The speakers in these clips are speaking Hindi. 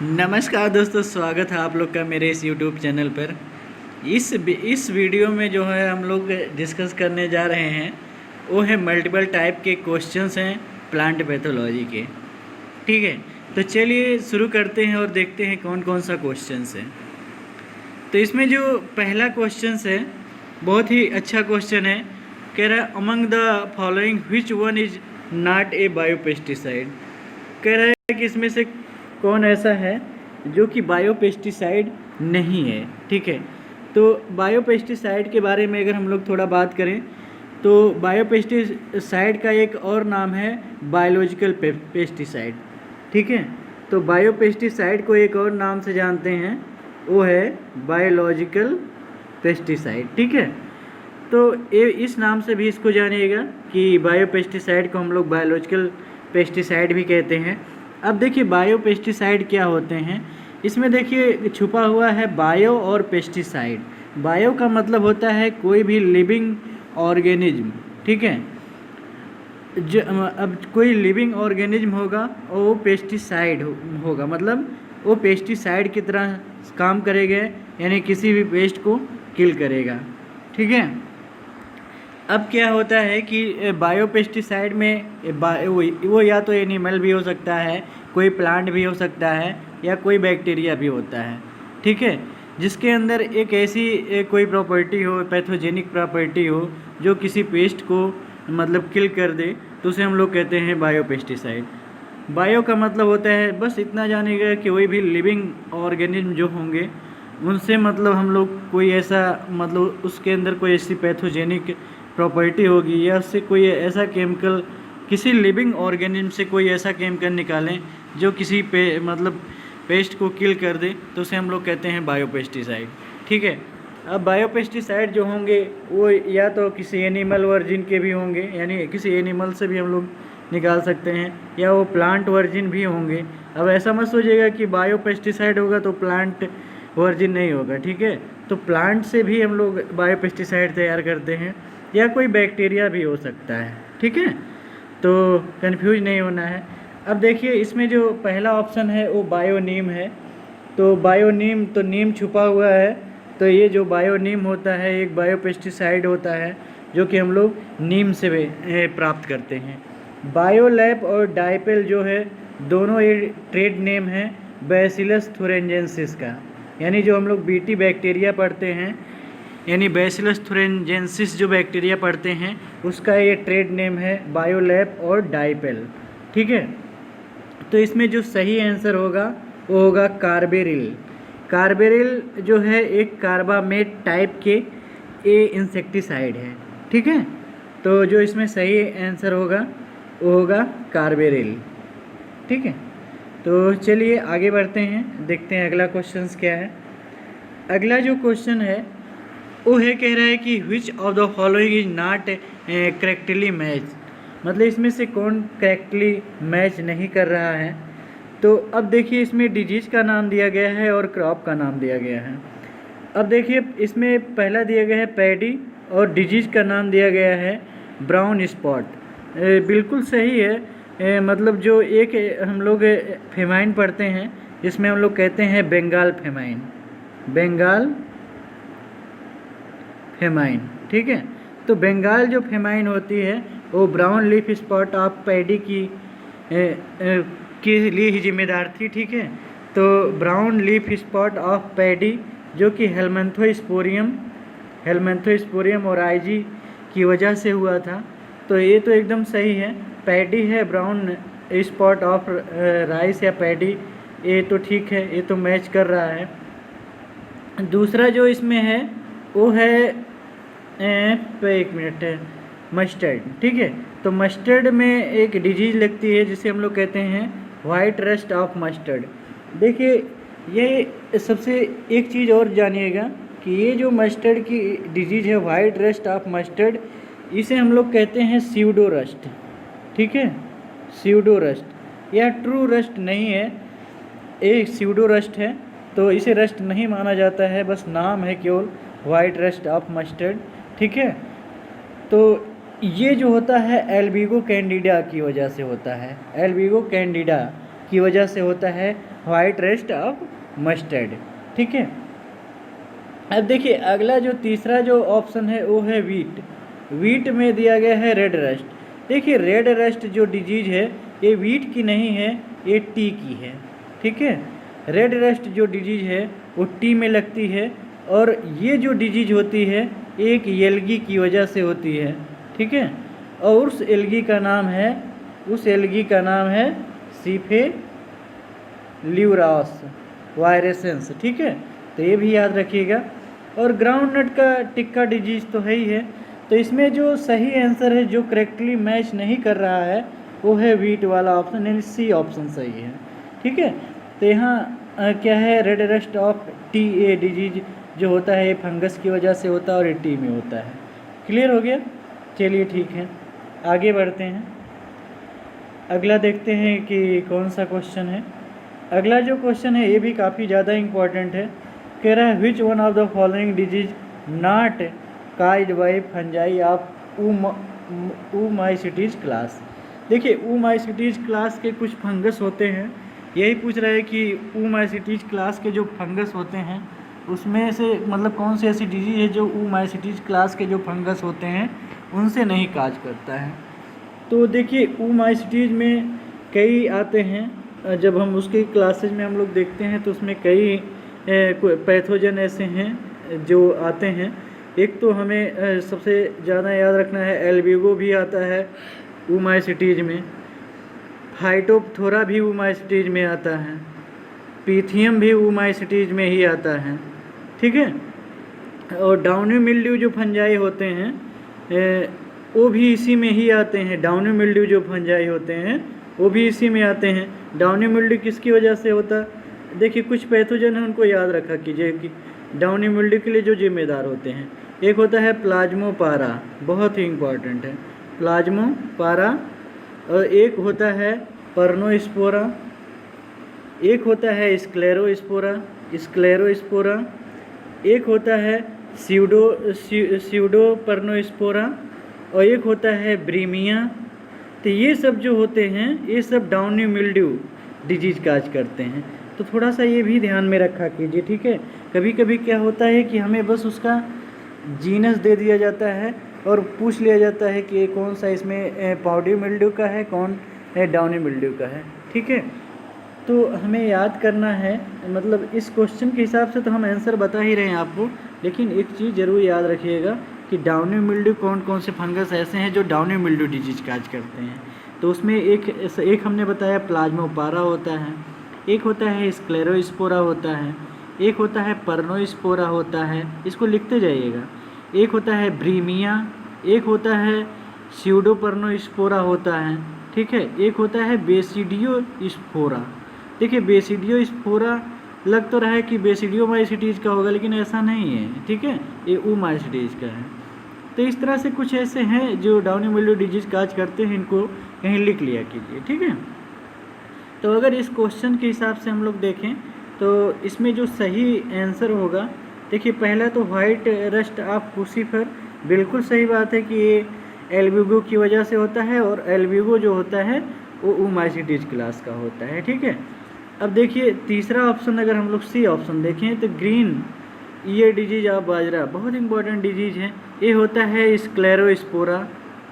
नमस्कार दोस्तों, स्वागत है आप लोग का मेरे इस यूट्यूब चैनल पर। इस वीडियो में जो है हम लोग डिस्कस करने जा रहे हैं वो है मल्टीपल टाइप के क्वेश्चंस हैं प्लांट पैथोलॉजी के। ठीक है, तो चलिए शुरू करते हैं और देखते हैं कौन कौन सा क्वेश्चंस है। तो इसमें जो पहला क्वेश्चंस है बहुत ही अच्छा क्वेश्चन है। कह रहा है among the following which one is not a biopesticide. कह रहा है कि इसमें से कौन ऐसा है जो कि बायोपेस्टिसाइड नहीं है। ठीक है, तो बायोपेस्टिसाइड के बारे में अगर हम लोग थोड़ा बात करें तो बायोपेस्टिसाइड का एक और नाम है बायोलॉजिकल पेस्टिसाइड। ठीक है, तो बायोपेस्टिसाइड को एक और नाम से जानते हैं, वो है बायोलॉजिकल पेस्टिसाइड। ठीक है, तो ये इस नाम से भी इसको जानिएगा कि बायोपेस्टिसाइड को हम लोग बायोलॉजिकल पेस्टिसाइड भी कहते हैं। अब देखिए बायोपेस्टिसाइड क्या होते हैं, इसमें देखिए छुपा हुआ है बायो और पेस्टिसाइड। बायो का मतलब होता है कोई भी लिविंग ऑर्गेनिज्म। ठीक है, जो अब कोई लिविंग ऑर्गेनिज्म होगा और वो पेस्टिसाइड होगा, मतलब वो पेस्टिसाइड की तरह काम करेगा, यानी किसी भी पेस्ट को किल करेगा। ठीक है, अब क्या होता है कि बायोपेस्टिसाइड में वो या तो एनिमल भी हो सकता है, कोई प्लांट भी हो सकता है, या कोई बैक्टीरिया भी होता है। ठीक है, जिसके अंदर एक ऐसी कोई प्रॉपर्टी हो, पैथोजेनिक प्रॉपर्टी हो जो किसी पेस्ट को मतलब किल कर दे, तो उसे हम लोग कहते हैं बायोपेस्टिसाइड। बायो का मतलब होता है, बस इतना जानेगा कि कोई भी लिविंग ऑर्गेनिज्म जो होंगे उनसे मतलब हम लोग कोई ऐसा मतलब उसके अंदर कोई ऐसी पैथोजेनिक प्रॉपर्टी होगी या उससे कोई ऐसा केमिकल, किसी लिविंग ऑर्गेनिज्म से कोई ऐसा केमिकल निकालें जो किसी मतलब पेस्ट को किल कर दे, तो उसे हम लोग कहते हैं बायोपेस्टिसाइड। ठीक है, अब बायोपेस्टिसाइड जो होंगे वो या तो किसी एनिमल वर्जिन के भी होंगे, यानी किसी एनिमल से भी हम लोग निकाल सकते हैं, या वो प्लांट वर्जिन भी होंगे। अब ऐसा मत सोचिएगा कि बायोपेस्टिसाइड होगा तो प्लांट वर्जिन नहीं होगा। ठीक है, तो प्लांट से भी हम लोग बायोपेस्टिसाइड तैयार करते हैं, या कोई बैक्टीरिया भी हो सकता है। ठीक है, तो कंफ्यूज नहीं होना है। अब देखिए इसमें जो पहला ऑप्शन है वो बायोनीम है। तो बायोनीम, तो नीम छुपा हुआ है, तो ये जो बायोनीम होता है एक बायोपेस्टिसाइड होता है जो कि हम लोग नीम से प्राप्त करते हैं। बायोलैब और डाइपेल जो है दोनों ये ट्रेड नेम है बैसिलस थुरिंजेंसिस का, यानी जो हम लोग बीटी बैक्टीरिया पढ़ते हैं, यानी बैसिलस थुरिंजेंसिस जो बैक्टीरिया पढ़ते हैं उसका ये ट्रेड नेम है बायोलैब और डाइपेल। ठीक है, तो इसमें जो सही आंसर होगा वो होगा कार्बेरिल। कार्बेरिल जो है एक कार्बामेट टाइप के ए इंसेक्टिसाइड है। ठीक है, तो जो इसमें सही आंसर होगा वो होगा कार्बेरिल। ठीक है, तो चलिए आगे बढ़ते हैं, देखते हैं अगला क्वेश्चन क्या है। अगला जो क्वेश्चन है वो है, कह रहा है कि which of the following is not correctly match, मतलब इसमें से कौन करेक्टली मैच नहीं कर रहा है। तो अब देखिए इसमें डिजीज का नाम दिया गया है और क्रॉप का नाम दिया गया है। अब देखिए इसमें पहला दिया गया है पैडी और डिजीज का नाम दिया गया है ब्राउन स्पॉट। बिल्कुल सही है। मतलब जो एक हम लोग फेमाइन पढ़ते हैं जिसमें हम लोग कहते हैं बंगाल फेमाइन, बंगाल फेमाइन। ठीक है, तो बंगाल जो फेमाइन होती है वो brown leaf spot of paddy के लिए ही जिम्मेदार थी। ठीक है, तो brown leaf spot of paddy जो कि हेलमेंथोस्पोरियम और आईजी की वजह से हुआ था, तो ये तो एकदम सही है। पैडी है ब्राउन स्पॉट ऑफ राइस या पैडी, ये तो ठीक है, ये तो मैच कर रहा है। दूसरा जो इसमें है वो है एक मिनट है मस्टर्ड। ठीक है, तो मस्टर्ड में एक डिजीज़ लगती है जिसे हम लोग कहते हैं वाइट रस्ट ऑफ मस्टर्ड। देखिए ये सबसे एक चीज़ और जानिएगा कि ये जो मस्टर्ड की डिजीज़ है वाइट रस्ट ऑफ मस्टर्ड, इसे हम लोग कहते हैं स्यूडो रस्ट। ठीक है, स्यूडो रस्ट, यह ट्रू रस्ट नहीं है, एक स्यूडो रस्ट है, तो इसे रस्ट नहीं माना जाता है, बस नाम है केवल वाइट रस्ट ऑफ मस्टर्ड। ठीक है, तो ये जो होता है एल्बिगो कैंडिडा की वजह से होता है। एल्बिगो कैंडिडा की वजह से होता है वाइट रस्ट ऑफ मस्टर्ड। ठीक है, अब देखिए अगला जो तीसरा जो ऑप्शन है वो है वीट। वीट में दिया गया है रेड रस्ट। देखिए रेड रस्ट जो डिजीज है ये वीट की नहीं है, ये टी की है। ठीक है, रेड रस्ट जो डिजीज है वो टी में लगती है, और ये जो डिजीज होती है एक एल्गी की वजह से होती है। ठीक है, और उस एल्गी का नाम है सिफेल्यूरास वायरेसेंस। ठीक है, तो ये भी याद रखिएगा। और ग्राउंड नट का टिक्का डिजीज तो है ही है। तो इसमें जो सही आंसर है, जो करेक्टली मैच नहीं कर रहा है, वो है वीट वाला ऑप्शन, यानी सी ऑप्शन सही है। ठीक है, तो यहाँ क्या है, red rust of T a disease जो होता है ये फंगस की वजह से होता है और ये टी में होता है। क्लियर हो गया? चलिए ठीक है, आगे बढ़ते हैं। अगला देखते हैं कि कौन सा क्वेश्चन है। अगला जो क्वेश्चन है ये भी काफ़ी ज़्यादा इम्पॉर्टेंट है। कह रहा है which one of the following disease not caused by fungi of oomycetes class. देखिए ओमाइसीटीज क्लास के कुछ फंगस होते हैं, यही पूछ रहा है कि ओमाइसीटीज क्लास के जो फंगस होते हैं उसमें से मतलब कौन सी ऐसी डिजीज है जो ओमाइसीटीज क्लास के जो फंगस होते हैं उनसे नहीं काज करता है। तो देखिए ओमाइसीटीज में कई आते हैं, जब हम उसके क्लासेज में हम लोग देखते हैं तो उसमें कई पैथोजन ऐसे हैं जो आते हैं। एक तो हमें सबसे ज़्यादा याद रखना है एल्बिगो भी आता है ओमाइसीटीज में, फाइटोप्थोरा भी ओमाइसीटीज में आता है, पीथियम भी ओमाइसीटीज में ही आता है। ठीक है, और डाउनी मिल्ड्यू जो फंजाई होते हैं वो भी इसी में ही आते हैं। डाउनी मिल्ड्यू जो फंजाई होते हैं वो भी इसी में आते हैं। डाउनी मिल्ड्यू किसकी वजह से होता है? देखिए कुछ पैथोजन है उनको याद रखा कीजिए कि डाउनी मिल्ड्यू के लिए जो जिम्मेदार होते हैं। एक होता है प्लाज्मोपारा, बहुत ही इम्पॉर्टेंट है प्लाज्मोपारा, और एक होता है पर्नोस्पोरा, एक होता है स्क्लेरोस्पोरा, एक होता है स्यूडोपर्नोस्पोरा, और एक होता है ब्रीमिया। तो ये सब जो होते हैं ये सब डाउनी मिल्ड्यू डिजीज काज करते हैं। तो थोड़ा सा ये भी ध्यान में रखा कीजिए। ठीक है, कभी कभी क्या होता है कि हमें बस उसका जीनस दे दिया जाता है और पूछ लिया जाता है कि कौन सा इसमें पाउडरी मिल्ड्यू का है, कौन डाउनी मिल्ड्यू का है। ठीक है, तो हमें याद करना है, मतलब इस क्वेश्चन के हिसाब से तो हम आंसर बता ही रहे हैं आपको, लेकिन एक चीज़ ज़रूर याद रखिएगा कि डाउनी मिल्ड्यू कौन कौन से फंगस ऐसे हैं जो डाउनी मिल्ड्यू डिजीज काज करते हैं। तो उसमें एक हमने बताया प्लाज्मोपारा होता है, एक होता है स्क्लेरोस्पोरा होता है, एक होता है पर्नोस्पोरा होता है, इसको लिखते जाइएगा, एक होता है ब्रीमिया, एक होता है स्यूडोपर्नोस्पोरा होता है। ठीक है, एक होता है बेसिडियोस्पोरा। देखिए बेसिडियोस्पोरा लग तो रहा है कि बेसिडियोमाइसीटीज का होगा, लेकिन ऐसा नहीं है। ठीक है, ये ओमाइसीटीज का है। तो इस तरह से कुछ ऐसे हैं जो डाउनी मिल्ड्यू डिजीज काज करते हैं, इनको कहीं लिख लिया कीजिए। ठीक है, तो अगर इस क्वेश्चन के हिसाब से हम लोग देखें तो इसमें जो सही आंसर होगा, देखिए पहला तो वाइट रस्ट ऑफ पुसिफर, बिल्कुल सही बात है कि ये एल्बिगो की वजह से होता है, और एल्बिगो जो होता है वो ओमाइसीटीज क्लास का होता है। ठीक है, अब देखिए तीसरा ऑप्शन अगर हम लोग सी ऑप्शन देखें तो ग्रीन ईयर डिजीज ऑफ बाजरा, बहुत इंपॉर्टेंट डिजीज है। ये होता है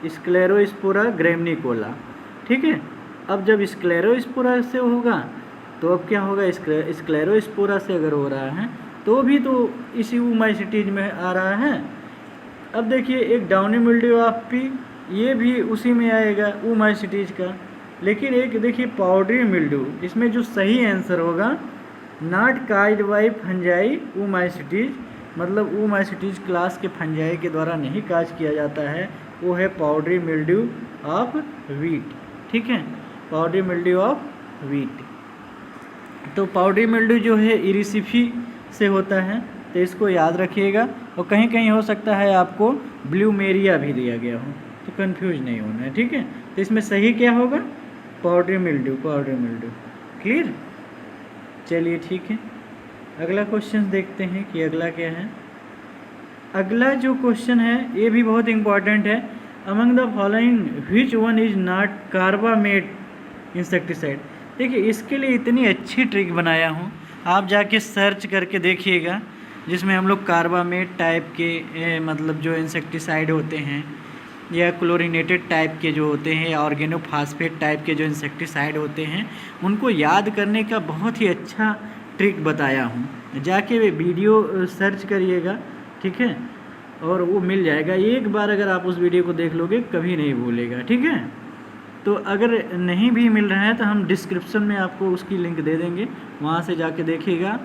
स्क्लेरोस्पोरा ग्रेमनिकोला। ठीक है, अब जब स्क्लेरोस्पोरा से होगा तो अब क्या होगा, स्क्लेरोस्पोरा से अगर हो रहा है तो भी तो इसी ओमाइसीटीज में आ रहा है। अब देखिए एक डाउनी मिल्ड्यू ऑफ पी, ये भी उसी में आएगा ओमाइसीटीज का। लेकिन एक देखिए पाउडरी मिल्ड्यू, इसमें जो सही आंसर होगा नॉट काइड बाई फंजाई ओमाइसीटीज, मतलब ओमाइसीटीज क्लास के फंजाई के द्वारा नहीं काज किया जाता है, वो है पाउडरी मिल्ड्यू ऑफ वीट। ठीक है, पाउडरी मिल्ड्यू ऑफ वीट। तो पाउडरी मिल्ड्यू जो है इरिसिफी से होता है, तो इसको याद रखिएगा। और कहीं कहीं हो सकता है आपको ब्लूमेरिया भी दिया गया हो, तो कंफ्यूज नहीं होना है। ठीक है, तो इसमें सही क्या होगा, पाउडरी मिल्ड्यू। क्लियर? चलिए ठीक है, अगला क्वेश्चन देखते हैं कि अगला क्या है। अगला जो क्वेश्चन है ये भी बहुत इंपॉर्टेंट है। Among the following which one is not carbamate insecticide. देखिए इसके लिए इतनी अच्छी ट्रिक बनाया हूँ, आप जाके सर्च करके देखिएगा, जिसमें हम लोग कार्बामेट टाइप के मतलब जो इंसेक्टिसाइड होते हैं या क्लोरीनेटेड टाइप के जो होते हैं या ऑर्गेनोफॉस्फेट टाइप के जो इंसेक्टिसाइड होते हैं उनको याद करने का बहुत ही अच्छा ट्रिक बताया हूँ। जाके वे वीडियो सर्च करिएगा, ठीक है, और वो मिल जाएगा। एक बार अगर आप उस वीडियो को देख लोगे कभी नहीं भूलेगा, ठीक है। तो अगर नहीं भी मिल रहा है तो हम डिस्क्रिप्शन में आपको उसकी लिंक दे देंगे, वहाँ से जाके देखिएगा,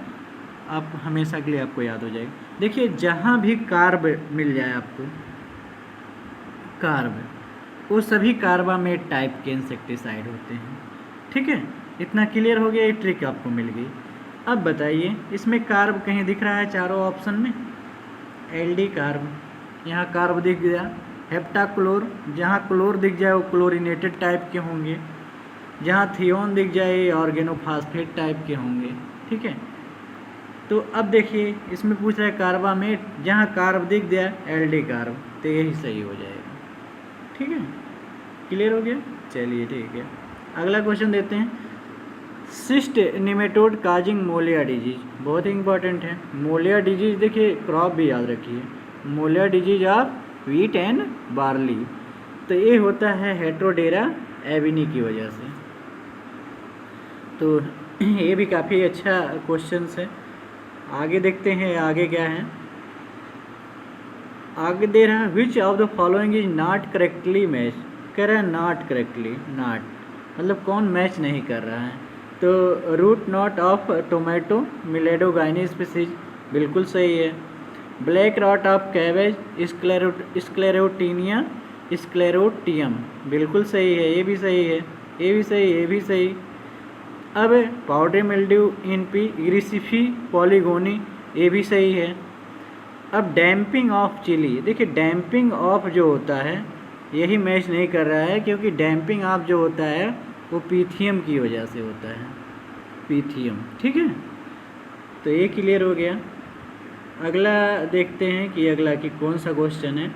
आप हमेशा के लिए आपको याद हो जाएगा। देखिए जहाँ भी कार्ब मिल जाए आपको, कार्ब, वो सभी कार्बामेट टाइप के इंसेक्टिसाइड होते हैं, ठीक है। इतना क्लियर हो गया, ये ट्रिक आपको मिल गई। अब बताइए इसमें कार्ब कहीं दिख रहा है चारों ऑप्शन में? एल्डी कार्ब, यहाँ कार्ब दिख गया। हेप्टाक्लोर, जहाँ क्लोर दिख जाए वो क्लोरीनेटेड टाइप के होंगे, जहाँ थियोन दिख जाए ऑर्गेनोफॉस्फेट टाइप के होंगे, ठीक है। तो अब देखिए इसमें पूछ रहा है कार्बामेट, जहाँ कार्ब दिख गया एल्डी कार्ब, तो यही सही हो जाएगा, ठीक है। क्लियर हो गया? चलिए ठीक है, अगला क्वेश्चन देते हैं। सिस्ट निमेटोड काजिंग मोलिया डिजीज, बहुत ही इंपॉर्टेंट है। मोलिया डिजीज देखिए क्रॉप भी याद रखिए, molya disease of wheat and barley, तो ये होता है हेट्रोडेरा एविनी की वजह से। तो ये भी काफ़ी अच्छा क्वेश्चन है। आगे देखते हैं आगे क्या है। आगे दे रहा है which of the following is not correctly match, कह रहा है नॉट करेक्टली, नॉट मतलब कौन मैच नहीं कर रहा है। तो root knot of tomato Meloidogyne species, बिल्कुल सही है। Black rot of cabbage Sclerotinia sclerotium, बिल्कुल सही है, ये भी सही है, ये भी सही, ये भी सही। अब पाउडर मिल्ड्यू इन पी ग्रिसिफी पॉलीगोनी, ये भी सही है। अब डैम्पिंग ऑफ चिली, देखिए डैम्पिंग ऑफ जो होता है यही मैच नहीं कर रहा है, क्योंकि डैम्पिंग ऑफ जो होता है वो पीथियम की वजह से होता है, पीथियम, ठीक है। तो ये क्लियर हो गया। अगला देखते हैं कि अगला कि कौन सा क्वेश्चन है।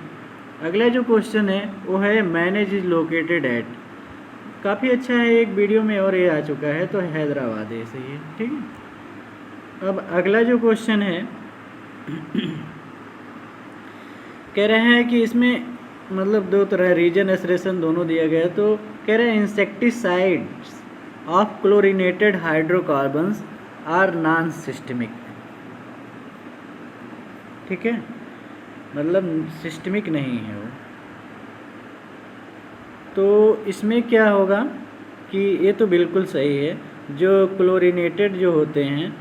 अगला जो क्वेश्चन है वो है मैनेज इज लोकेटेड एट, काफ़ी अच्छा है, एक वीडियो में और ये आ चुका है, तो हैदराबाद ऐसे ही है, ठीक है। अब अगला जो क्वेश्चन है कह रहे हैं कि इसमें मतलब दो तरह रीजन एसरेशन दोनों दिया गया है। तो कह रहे हैं insecticides of chlorinated hydrocarbons are non systemic, ठीक है, मतलब सिस्टमिक नहीं है वो। तो इसमें क्या होगा कि ये तो बिल्कुल सही है, जो क्लोरीनेटेड जो होते हैं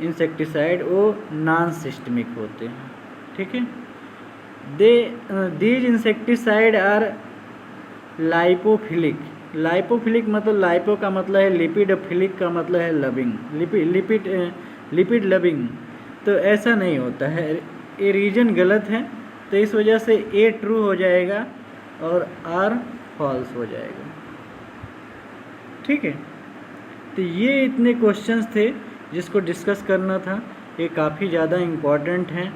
इंसेक्टिसाइड वो नॉन सिस्टमिक होते हैं, ठीक है। These insecticide are lipophilic, lipophilic मतलब लाइपो का मतलब है लिपिड, फिलिक का मतलब है लविंग, लिपिड लविंग। तो ऐसा नहीं होता है, ये रीजन गलत है, तो इस वजह से ए ट्रू हो जाएगा और आर फॉल्स हो जाएगा, ठीक है। तो ये इतने क्वेश्चंस थे जिसको डिस्कस करना था, ये काफ़ी ज़्यादा इम्पॉर्टेंट हैं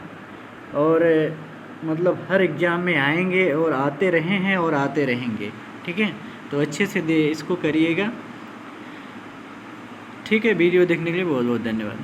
और मतलब हर एग्ज़ाम में आएंगे और आते रहे हैं और आते रहेंगे, ठीक है। तो अच्छे से इसको करिएगा, ठीक है। वीडियो देखने के लिए बहुत बहुत धन्यवाद।